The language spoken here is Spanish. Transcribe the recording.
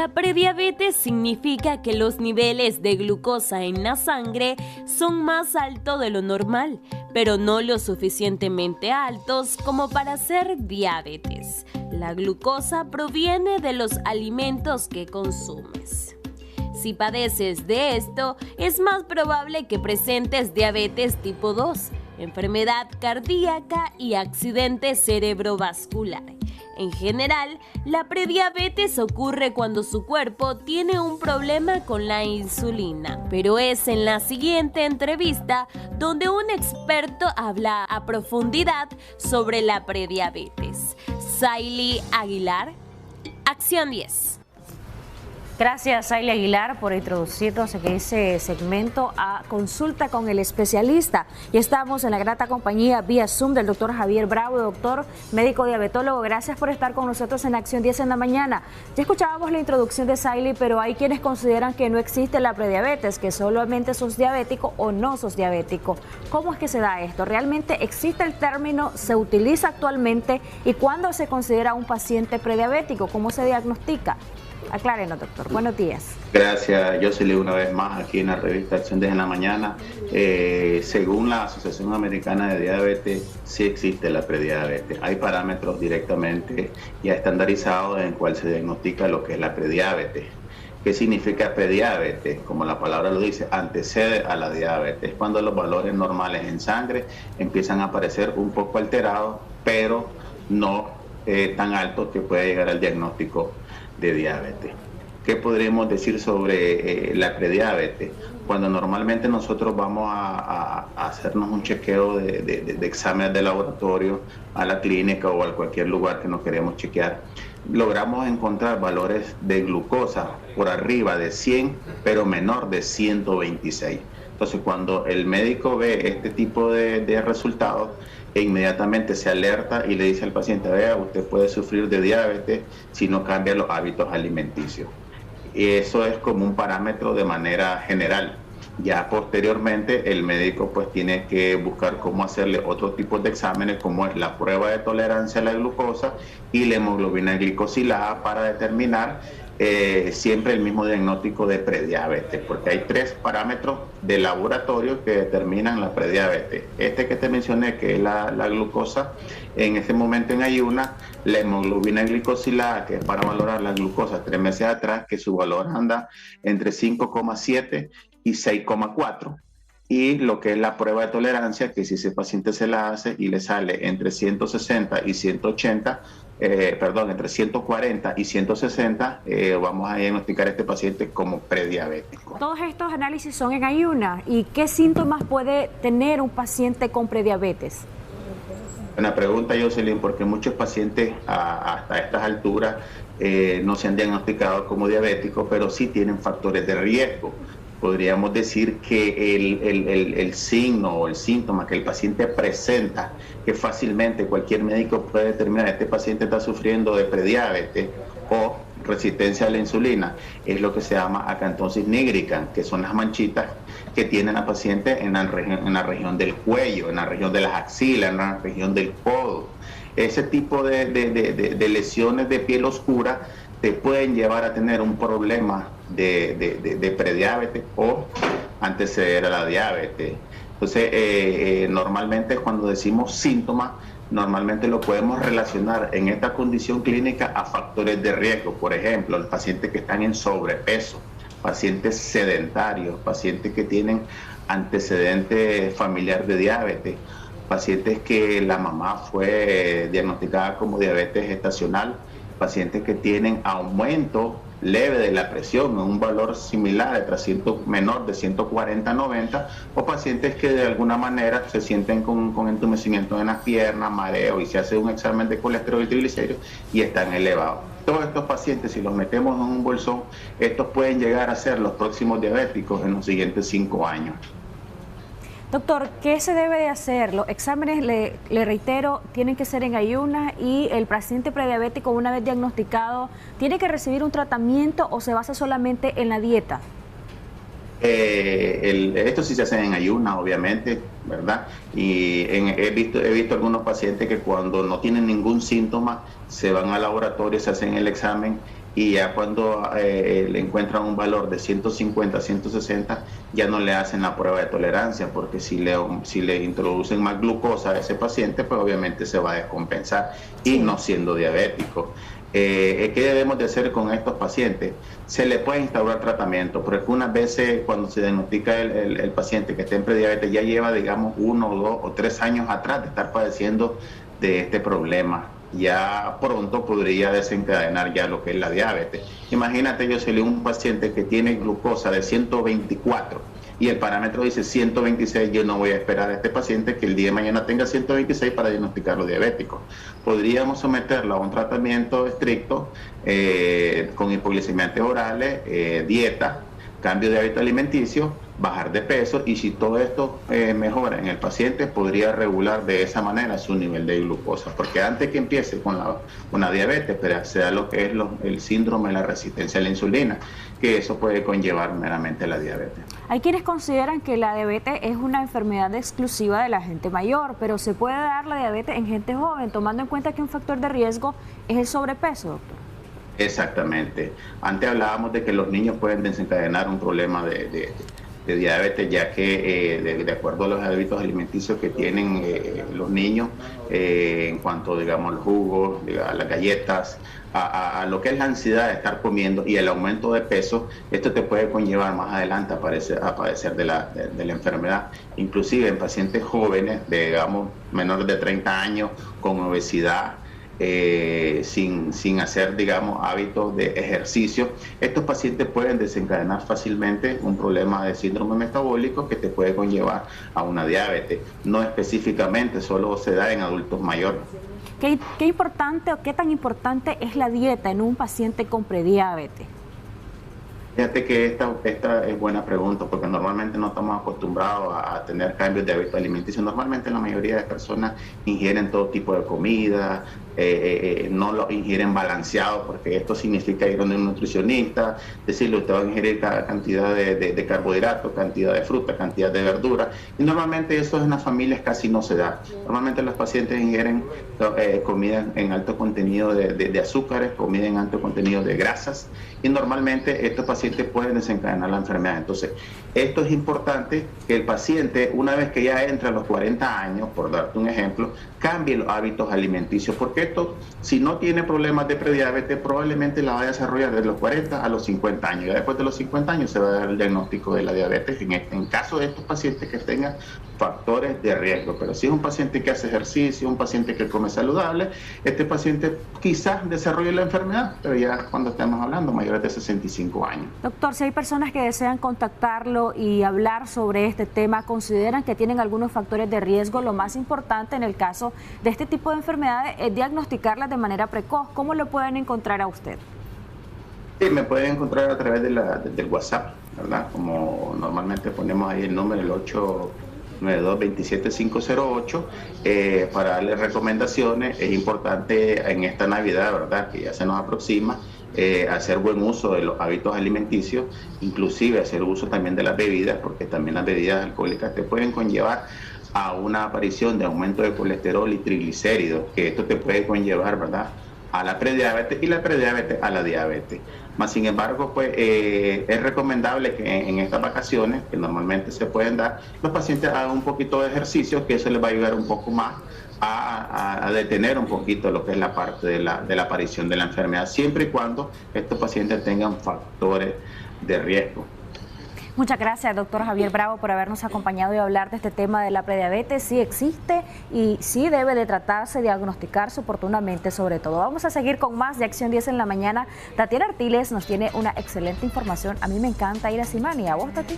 La prediabetes significa que los niveles de glucosa en la sangre son más altos de lo normal, pero no lo suficientemente altos como para ser diabetes. La glucosa proviene de los alimentos que consumes. Si padeces de esto, es más probable que presentes diabetes tipo 2, enfermedad cardíaca y accidente cerebrovascular. En general, la prediabetes ocurre cuando su cuerpo tiene un problema con la insulina, pero es en la siguiente entrevista donde un experto habla a profundidad sobre la prediabetes. Saily Aguilar, Acción 10. Gracias, Saily Aguilar, por introducirnos en ese segmento a Consulta con el Especialista. Y estamos en la grata compañía vía Zoom del doctor Javier Bravo, doctor médico diabetólogo. Gracias por estar con nosotros en Acción 10 en la mañana. Ya escuchábamos la introducción de Saily, pero hay quienes consideran que no existe la prediabetes, que solamente sos diabético o no sos diabético. ¿Cómo es que se da esto? ¿Realmente existe el término? ¿Se utiliza actualmente? ¿Y cuándo se considera un paciente prediabético? ¿Cómo se diagnostica? Aclárenos, doctor. Buenos días. Gracias. Yo salí una vez más aquí en la revista Acción 10 en la mañana. Según la Asociación Americana de Diabetes, sí existe la prediabetes. Hay parámetros directamente ya estandarizados en cual se diagnostica lo que es la prediabetes. ¿Qué significa prediabetes? Como la palabra lo dice, antecede a la diabetes. Cuando los valores normales en sangre empiezan a aparecer un poco alterados, pero no tan altos que pueda llegar al diagnóstico de diabetes. ¿Qué podríamos decir sobre la prediabetes? Cuando normalmente nosotros vamos a hacernos un chequeo de exámenes de laboratorio a la clínica o a cualquier lugar que nos queremos chequear, logramos encontrar valores de glucosa por arriba de 100, pero menor de 126. Entonces, cuando el médico ve este tipo de resultados, inmediatamente se alerta y le dice al paciente: vea, usted puede sufrir de diabetes si no cambia los hábitos alimenticios. Y eso es como un parámetro de manera general. Ya posteriormente el médico pues tiene que buscar cómo hacerle otro tipo de exámenes, como es la prueba de tolerancia a la glucosa y la hemoglobina glicosilada, para determinar siempre el mismo diagnóstico de prediabetes, porque hay 3 parámetros de laboratorio que determinan la prediabetes. Este que te mencioné, que es la glucosa en ese momento en ayuna, la hemoglobina glicosilada, que es para valorar la glucosa 3 meses atrás, que su valor anda entre 5,7 y 6,4. Y lo que es la prueba de tolerancia, que si ese paciente se la hace y le sale entre 160 y 180, entre 140 y 160, vamos a diagnosticar a este paciente como prediabético. Todos estos análisis son en ayuna. ¿Y qué síntomas puede tener un paciente con prediabetes? Una pregunta, Jocelyn, porque muchos pacientes hasta estas alturas no se han diagnosticado como diabéticos, pero sí tienen factores de riesgo. Podríamos decir que el signo o el síntoma que el paciente presenta, que fácilmente cualquier médico puede determinar: este paciente está sufriendo de prediabetes o resistencia a la insulina, es lo que se llama acantosis nigricans, que son las manchitas que tienen la paciente en la región del cuello, en la región de las axilas, en la región del codo. Ese tipo de lesiones de piel oscura te pueden llevar a tener un problema de prediabetes o anteceder a la diabetes. Entonces, normalmente cuando decimos síntomas, normalmente lo podemos relacionar en esta condición clínica a factores de riesgo. Por ejemplo, los pacientes que están en sobrepeso, pacientes sedentarios, pacientes que tienen antecedente familiar de diabetes, pacientes que la mamá fue diagnosticada como diabetes gestacional, pacientes que tienen aumento leve de la presión en un valor similar, menor de 140-90, o pacientes que de alguna manera se sienten con entumecimiento en las piernas, mareo, y se hace un examen de colesterol y triglicéridos y están elevados. Todos estos pacientes, si los metemos en un bolsón, estos pueden llegar a ser los próximos diabéticos en los siguientes 5 años. Doctor, ¿qué se debe de hacer? Los exámenes, le reitero, tienen que ser en ayunas, y el paciente prediabético, una vez diagnosticado, ¿tiene que recibir un tratamiento o se basa solamente en la dieta? Esto sí se hace en ayunas, obviamente, ¿verdad? Y he visto algunos pacientes que cuando no tienen ningún síntoma se van al laboratorio, se hacen el examen y ya cuando le encuentran un valor de 150, 160, ya no le hacen la prueba de tolerancia, porque si le introducen más glucosa a ese paciente, pues obviamente se va a descompensar y no siendo diabético. ¿Qué debemos de hacer con estos pacientes? Se le puede instaurar tratamiento, porque unas veces cuando se diagnostica el paciente que está en prediabetes ya lleva, digamos, 1, 2 o 3 años atrás de estar padeciendo de este problema. Ya pronto podría desencadenar ya lo que es la diabetes. Imagínate, yo soy un paciente que tiene glucosa de 124 y el parámetro dice 126, yo no voy a esperar a este paciente que el día de mañana tenga 126 para diagnosticarlo diabético. Podríamos someterlo a un tratamiento estricto con hipoglicemiantes orales, dieta, cambio de hábito alimenticio, bajar de peso, y si todo esto mejora en el paciente, podría regular de esa manera su nivel de glucosa, porque antes que empiece con una diabetes, pero sea lo que es el síndrome de la resistencia a la insulina, que eso puede conllevar meramente la diabetes. Hay quienes consideran que la diabetes es una enfermedad exclusiva de la gente mayor, pero se puede dar la diabetes en gente joven, tomando en cuenta que un factor de riesgo es el sobrepeso, doctor. Exactamente. Antes hablábamos de que los niños pueden desencadenar un problema de diabetes, ya que de acuerdo a los hábitos alimenticios que tienen los niños, en cuanto, digamos, al jugo, a las galletas, a lo que es la ansiedad de estar comiendo y el aumento de peso, esto te puede conllevar más adelante a padecer de la enfermedad, inclusive en pacientes jóvenes, digamos, menores de 30 años, con obesidad, sin hacer, digamos, hábitos de ejercicio. Estos pacientes pueden desencadenar fácilmente un problema de síndrome metabólico que te puede conllevar a una diabetes. No específicamente, solo se da en adultos mayores. ¿Qué importante o qué tan importante es la dieta en un paciente con prediabetes? Fíjate que esta es buena pregunta, porque normalmente no estamos acostumbrados a tener cambios de hábito alimenticio. Normalmente la mayoría de personas ingieren todo tipo de comida, no lo ingieren balanceado, porque esto significa ir a un nutricionista, decirle usted va a ingerir cada cantidad de carbohidratos, cantidad de fruta, cantidad de verdura, y normalmente eso en las familias casi no se da. Normalmente los pacientes ingieren comida en alto contenido de azúcares, comida en alto contenido de grasas, y normalmente estos pacientes pueden desencadenar la enfermedad. Entonces, esto es importante que el paciente, una vez que ya entra a los 40 años, por darte un ejemplo, cambie los hábitos alimenticios, porque esto, si no tiene problemas de prediabetes, probablemente la va a desarrollar de los 40 a los 50 años. Y después de los 50 años se va a dar el diagnóstico de la diabetes en caso de estos pacientes que tengan factores de riesgo. Pero si es un paciente que hace ejercicio, un paciente que come saludable, este paciente quizás desarrolle la enfermedad, pero ya cuando estamos hablando mayores de 65 años. Doctor, si hay personas que desean contactarlo y hablar sobre este tema, consideran que tienen algunos factores de riesgo, lo más importante en el caso de este tipo de enfermedades es diagnosticarlas de manera precoz. ¿Cómo lo pueden encontrar a usted? Sí, me pueden encontrar a través del WhatsApp, ¿verdad? Como normalmente ponemos ahí el número, el 892-27508, para darle recomendaciones. Es importante en esta Navidad, ¿verdad?, que ya se nos aproxima, hacer buen uso de los hábitos alimenticios, inclusive hacer uso también de las bebidas, porque también las bebidas alcohólicas te pueden conllevar a una aparición de aumento de colesterol y triglicéridos, que esto te puede conllevar, ¿verdad?, a la prediabetes, y la prediabetes a la diabetes. Más sin embargo, pues es recomendable que en estas vacaciones, que normalmente se pueden dar, los pacientes hagan un poquito de ejercicio, que eso les va a ayudar un poco más a detener un poquito lo que es la parte de la aparición de la enfermedad, siempre y cuando estos pacientes tengan factores de riesgo. Muchas gracias, doctor Javier Bravo, por habernos acompañado y hablar de este tema de la prediabetes. Sí existe y sí debe de tratarse, diagnosticarse oportunamente sobre todo. Vamos a seguir con más de Acción 10 en la mañana. Tatiana Artiles nos tiene una excelente información. A mí me encanta ir a Simani. ¿A vos, Tati?